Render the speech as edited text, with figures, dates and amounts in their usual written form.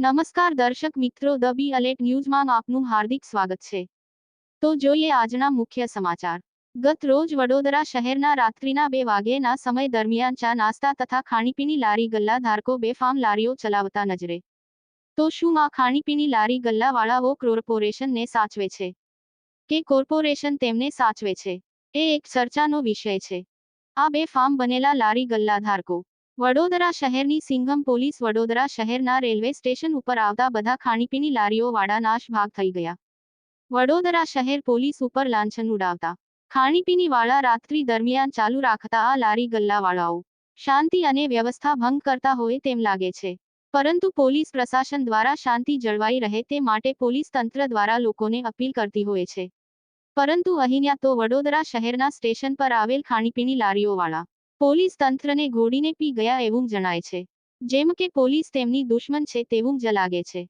નમસ્કાર દર્શક મિત્રો, ધ બી અલેટ ન્યૂઝમાં આપનું હાર્દિક સ્વાગત છે. તો જોઈએ આજના મુખ્ય સમાચાર. ગત રોજ વડોદરા શહેરના રાત્રિના 2 વાગ્યેના સમય દરમિયાન ચા નાસ્તા તથા ખાણીપીણી લારી ગલ્લા ધારકો બેફામ લારીઓ ચલાવતા નજરે. તો શું આ ખાણીપીણી લારી ગલ્લાવાળાઓ કોર્પોરેશનને સાચવે છે કે કોર્પોરેશન તેમને સાચવે છે? એ એક ચર્ચાનો વિષય છે. આ બેફામ બનેલા લારી ગલ્લા ધારકો. વડોદરા શહેરની સિંઘમ પોલીસ વડોદરા શહેરના રેલવે સ્ટેશન ઉપર આવતા બધા ખાણીપીણી લારીઓ વાળા નાશ ભાગ થઈ ગયા. વડોદરા શહેર પોલીસ ઉપર લાંછન ઉડાવતા ખાણીપીણી વાળા રાત્રિ દરમિયાન ચાલુ રાખતા આ લારી ગલ્લાવાળાઓ શાંતિ અને વ્યવસ્થા ભંગ કરતા હોય તેમ લાગે છે. પરંતુ પોલીસ પ્રશાસન દ્વારા શાંતિ જળવાઈ રહે તે માટે પોલીસ તંત્ર દ્વારા લોકોને અપીલ કરતી હોય છે. પરંતુ અહીંયા તો વડોદરા શહેરના સ્ટેશન પર આવેલ ખાણીપીણી લારીઓવાળા પોલીસ તંત્રને ઘોડીને પી ગયા એવું જણાય છે. જેમ કે પોલીસ તેમની દુશ્મન છે તેવું જ લાગે છે.